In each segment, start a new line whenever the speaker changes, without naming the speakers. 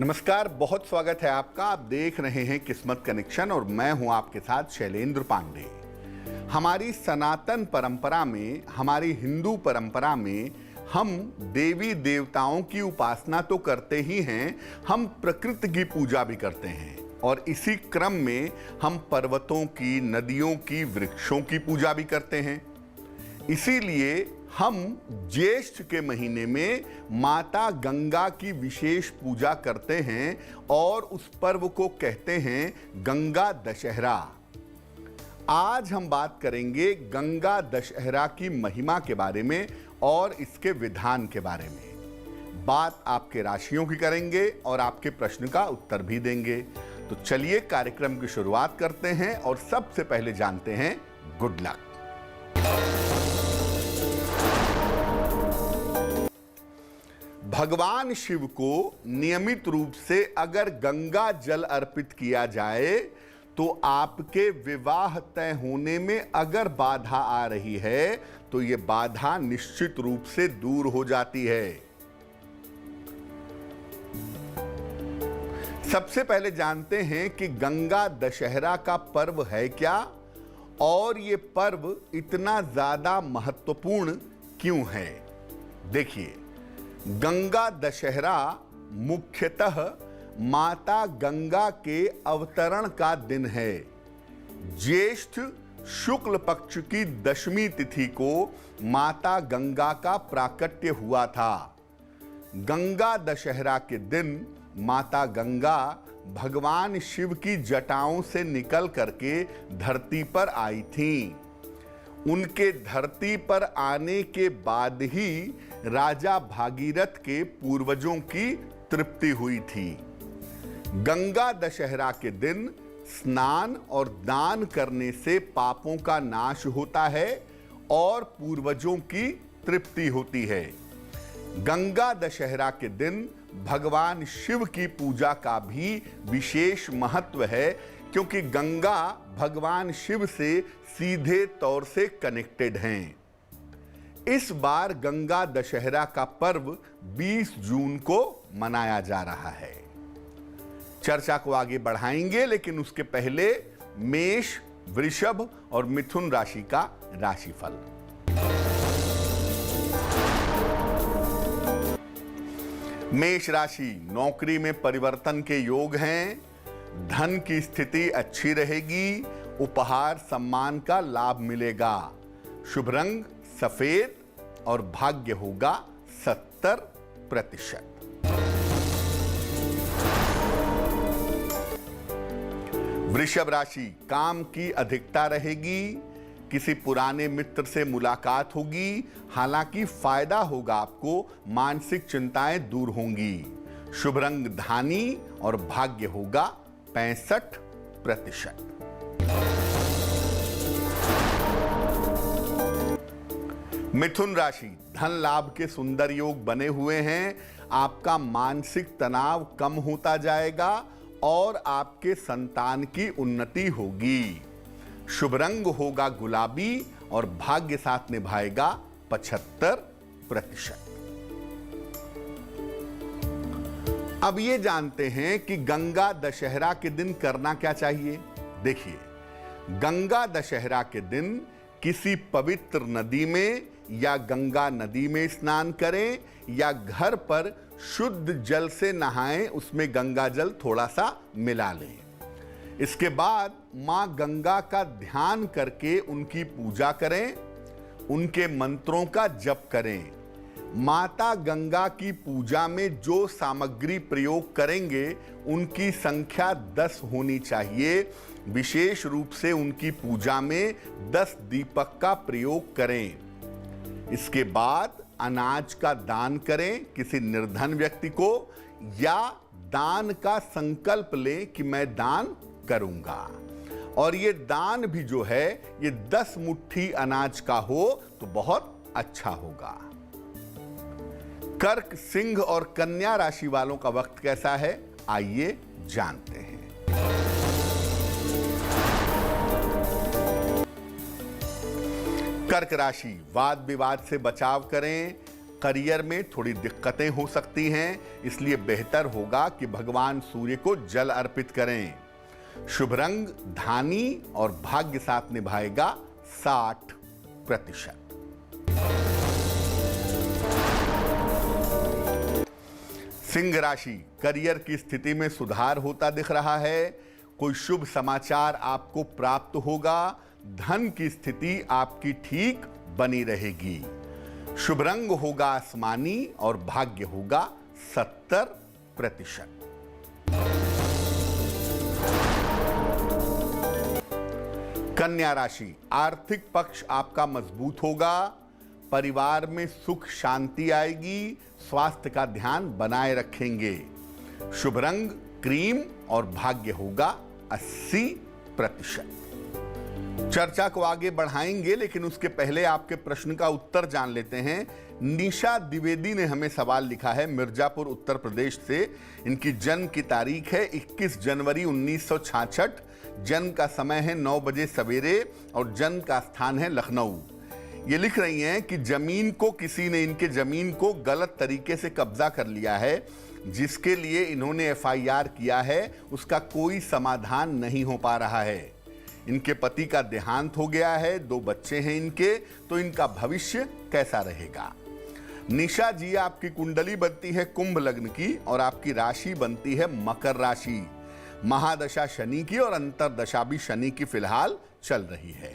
नमस्कार, बहुत स्वागत है आपका। आप देख रहे हैं किस्मत कनेक्शन और मैं हूं आपके साथ शैलेंद्र पांडे। हमारी सनातन परंपरा में, हमारी हिंदू परंपरा में हम देवी देवताओं की उपासना तो करते ही हैं, हम प्रकृति की पूजा भी करते हैं और इसी क्रम में हम पर्वतों की, नदियों की, वृक्षों की पूजा भी करते हैं। इसीलिए हम ज्येष्ठ के महीने में माता गंगा की विशेष पूजा करते हैं और उस पर्व को कहते हैं गंगा दशहरा। आज हम बात करेंगे गंगा दशहरा की महिमा के बारे में और इसके विधान के बारे में। बात आपके राशियों की करेंगे और आपके प्रश्न का उत्तर भी देंगे। तो चलिए कार्यक्रम की शुरुआत करते हैं और सबसे पहले जानते हैं गुड लक। भगवान शिव को नियमित रूप से अगर गंगा जल अर्पित किया जाए तो आपके विवाह तय होने में अगर बाधा आ रही है तो यह बाधा निश्चित रूप से दूर हो जाती है। सबसे पहले जानते हैं कि गंगा दशहरा का पर्व है क्या और यह पर्व इतना ज्यादा महत्वपूर्ण क्यों है। देखिए, गंगा दशहरा मुख्यतः माता गंगा के अवतरण का दिन है। ज्येष्ठ शुक्ल पक्ष की दशमी तिथि को माता गंगा का प्राकट्य हुआ था। गंगा दशहरा के दिन माता गंगा भगवान शिव की जटाओं से निकल करके धरती पर आई थीं। उनके धरती पर आने के बाद ही राजा भागीरथ के पूर्वजों की तृप्ति हुई थी। गंगा दशहरा के दिन स्नान और दान करने से पापों का नाश होता है और पूर्वजों की तृप्ति होती है। गंगा दशहरा के दिन भगवान शिव की पूजा का भी विशेष महत्व है क्योंकि गंगा भगवान शिव से सीधे तौर से कनेक्टेड हैं। इस बार गंगा दशहरा का पर्व 20 जून को मनाया जा रहा है। चर्चा को आगे बढ़ाएंगे, लेकिन उसके पहले मेष, वृषभ और मिथुन राशि का राशिफल। मेष राशि, नौकरी में परिवर्तन के योग हैं। धन की स्थिति अच्छी रहेगी। उपहार सम्मान का लाभ मिलेगा। शुभ रंग सफेद और भाग्य होगा 70%। वृषभ राशि, काम की अधिकता रहेगी। किसी पुराने मित्र से मुलाकात होगी, हालांकि फायदा होगा आपको। मानसिक चिंताएं दूर होंगी। शुभ रंग धानी और भाग्य होगा 65%। मिथुन राशि, धन लाभ के सुंदर योग बने हुए हैं। आपका मानसिक तनाव कम होता जाएगा और आपके संतान की उन्नति होगी। शुभ रंग होगा गुलाबी और भाग्य साथ निभाएगा 75%। अब ये जानते हैं कि गंगा दशहरा के दिन करना क्या चाहिए। देखिए, गंगा दशहरा के दिन किसी पवित्र नदी में या गंगा नदी में स्नान करें या घर पर शुद्ध जल से नहाएं, उसमें गंगा जल थोड़ा सा मिला लें। इसके बाद मां गंगा का ध्यान करके उनकी पूजा करें, उनके मंत्रों का जप करें। माता गंगा की पूजा में जो सामग्री प्रयोग करेंगे उनकी संख्या 10 होनी चाहिए। विशेष रूप से उनकी पूजा में 10 दीपक का प्रयोग करें। इसके बाद अनाज का दान करें किसी निर्धन व्यक्ति को, या दान का संकल्प लें कि मैं दान करूंगा। और ये दान भी जो है ये 10 मुट्ठी अनाज का हो तो बहुत अच्छा होगा। कर्क, सिंह और कन्या राशि वालों का वक्त कैसा है, आइए जानते हैं। कर्क राशि, वाद विवाद से बचाव करें। करियर में थोड़ी दिक्कतें हो सकती हैं, इसलिए बेहतर होगा कि भगवान सूर्य को जल अर्पित करें। शुभ रंग धानी और भाग्य साथ निभाएगा 60%। सिंह राशि, करियर की स्थिति में सुधार होता दिख रहा है। कोई शुभ समाचार आपको प्राप्त होगा। धन की स्थिति आपकी ठीक बनी रहेगी। शुभ रंग होगा आसमानी और भाग्य होगा 70%। कन्या राशि, आर्थिक पक्ष आपका मजबूत होगा। परिवार में सुख शांति आएगी। स्वास्थ्य का ध्यान बनाए रखेंगे। शुभ रंग क्रीम और भाग्य होगा 80%। चर्चा को आगे बढ़ाएंगे, लेकिन उसके पहले आपके प्रश्न का उत्तर जान लेते हैं। निशा द्विवेदी ने हमें सवाल लिखा है मिर्जापुर उत्तर प्रदेश से। इनकी जन्म की तारीख है 21 जनवरी 1966। जन्म का समय है 9 बजे सवेरे और जन्म का स्थान है लखनऊ। ये लिख रही हैं कि जमीन को किसी ने इनके जमीन को गलत तरीके से कब्जा कर लिया है, जिसके लिए इन्होंने एफआईआर किया है। उसका कोई समाधान नहीं हो पा रहा है। इनके पति का देहांत हो गया है, 2 बच्चे हैं इनके, तो इनका भविष्य कैसा रहेगा। निशा जी, आपकी कुंडली बनती है कुंभ लग्न की और आपकी राशि बनती है मकर राशि। महादशा शनि की और अंतरदशा भी शनि की फिलहाल चल रही है।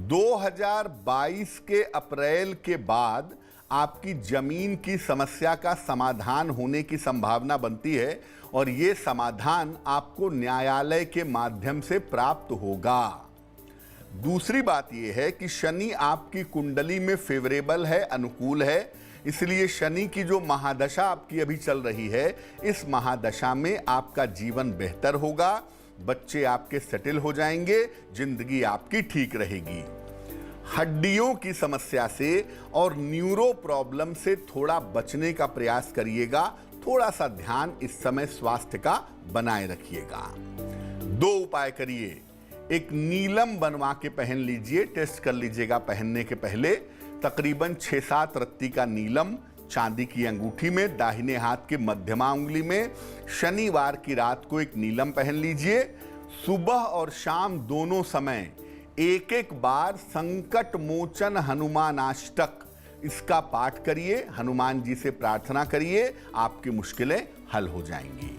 2022 के अप्रैल के बाद आपकी जमीन की समस्या का समाधान होने की संभावना बनती है और ये समाधान आपको न्यायालय के माध्यम से प्राप्त होगा। दूसरी बात यह है कि शनि आपकी कुंडली में फेवरेबल है, अनुकूल है, इसलिए शनि की जो महादशा आपकी अभी चल रही है, इस महादशा में आपका जीवन बेहतर होगा। बच्चे आपके सेटल हो जाएंगे, जिंदगी आपकी ठीक रहेगी। हड्डियों की समस्या से और न्यूरो प्रॉब्लम से थोड़ा बचने का प्रयास करिएगा। थोड़ा सा ध्यान इस समय स्वास्थ्य का बनाए रखिएगा। 2 उपाय करिए। एक नीलम बनवा के पहन लीजिए, टेस्ट कर लीजिएगा पहनने के पहले। तकरीबन 6-7 रत्ती का नीलम चांदी की अंगूठी में, दाहिने हाथ के मध्यमा उंगली में। शनिवार की रात को एक नीलम पहन लीजिए। सुबह और शाम दोनों समय एक बार संकट मोचन हनुमानाष्टक इसका पाठ करिए। हनुमान जी से प्रार्थना करिए, आपकी मुश्किलें हल हो जाएंगी।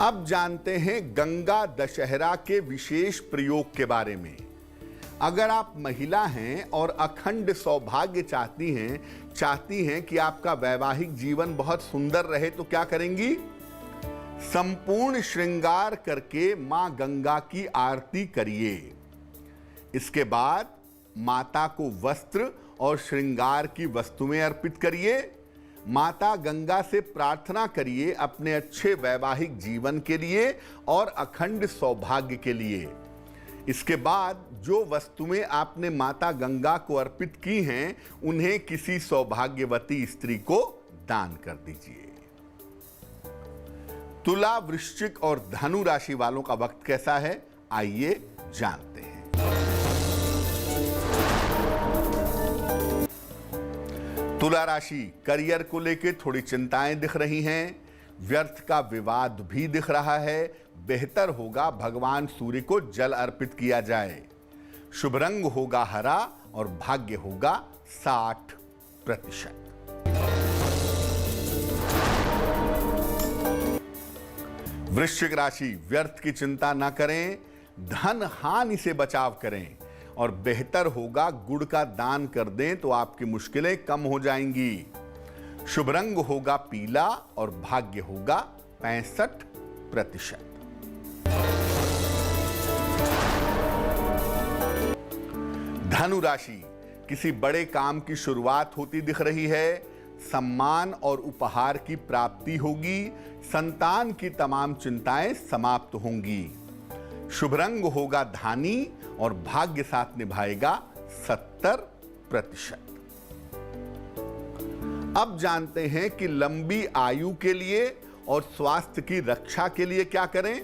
अब जानते हैं गंगा दशहरा के विशेष प्रयोग के बारे में। अगर आप महिला हैं और अखंड सौभाग्य चाहती हैं कि आपका वैवाहिक जीवन बहुत सुंदर रहे, तो क्या करेंगी? संपूर्ण श्रृंगार करके मां गंगा की आरती करिए। इसके बाद माता को वस्त्र और श्रृंगार की वस्तुएं अर्पित करिए। माता गंगा से प्रार्थना करिए अपने अच्छे वैवाहिक जीवन के लिए और अखंड सौभाग्य के लिए। इसके बाद जो वस्तुएं आपने माता गंगा को अर्पित की हैं, उन्हें किसी सौभाग्यवती स्त्री को दान कर दीजिए। तुला, वृश्चिक और धनु राशि वालों का वक्त कैसा है, आइए जानते हैं। तुला राशि, करियर को लेकर थोड़ी चिंताएं दिख रही हैं। व्यर्थ का विवाद भी दिख रहा है। बेहतर होगा भगवान सूर्य को जल अर्पित किया जाए। शुभ रंग होगा हरा और भाग्य होगा 60%। वृश्चिक राशि, व्यर्थ की चिंता न करें, धन हानि से बचाव करें और बेहतर होगा गुड़ का दान कर दें तो आपकी मुश्किलें कम हो जाएंगी। शुभ रंग होगा पीला और भाग्य होगा 65%। धनु राशि, किसी बड़े काम की शुरुआत होती दिख रही है। सम्मान और उपहार की प्राप्ति होगी। संतान की तमाम चिंताएं समाप्त होंगी। शुभ रंग होगा धानी और भाग्य साथ निभाएगा 70%। अब जानते हैं कि लंबी आयु के लिए और स्वास्थ्य की रक्षा के लिए क्या करें।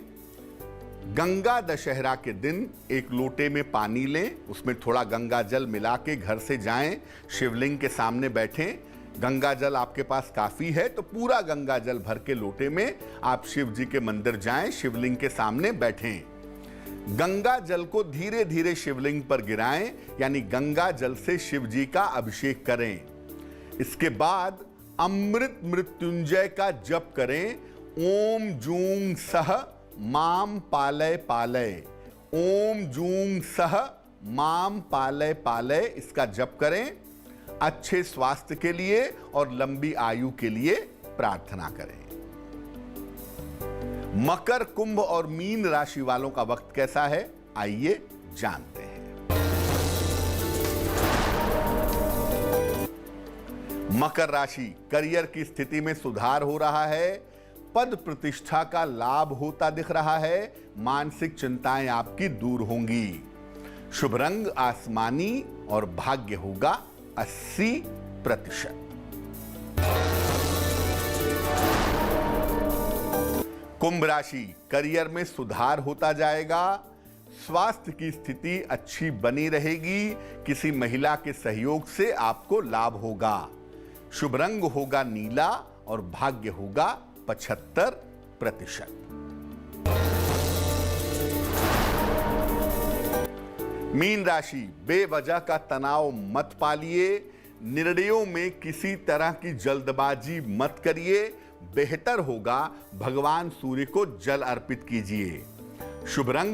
गंगा दशहरा के दिन एक लोटे में पानी लें, उसमें थोड़ा गंगा जल मिला के घर से जाएं, शिवलिंग के सामने बैठें। गंगा जल आपके पास काफी है तो पूरा गंगा जल भर के लोटे में आप शिव जी के मंदिर जाएं, शिवलिंग के सामने बैठें। गंगा जल को धीरे धीरे शिवलिंग पर गिराएं, यानी गंगा जल से शिव जी का अभिषेक करें। इसके बाद अमृत मृत्युंजय का जप करें। ओम जूं सह माम पालय पालय, ओम जूं सह माम पालय पालय, इसका जप करें। अच्छे स्वास्थ्य के लिए और लंबी आयु के लिए प्रार्थना करें। मकर, कुंभ और मीन राशि वालों का वक्त कैसा है, आइए जानते हैं। मकर राशि, करियर की स्थिति में सुधार हो रहा है, पद प्रतिष्ठा का लाभ होता दिख रहा है, मानसिक चिंताएं आपकी दूर होंगी। शुभ रंग आसमानी और भाग्य होगा 80%। कुंभ राशि, करियर में सुधार होता जाएगा, स्वास्थ्य की स्थिति अच्छी बनी रहेगी, किसी महिला के सहयोग से आपको लाभ होगा। शुभ रंग होगा नीला और भाग्य होगा 75%। मीन राशि, बेवजह का तनाव मत पालिए, निर्णयों में किसी तरह की जल्दबाजी मत करिए, बेहतर होगा भगवान सूर्य को जल अर्पित कीजिए। शुभ रंग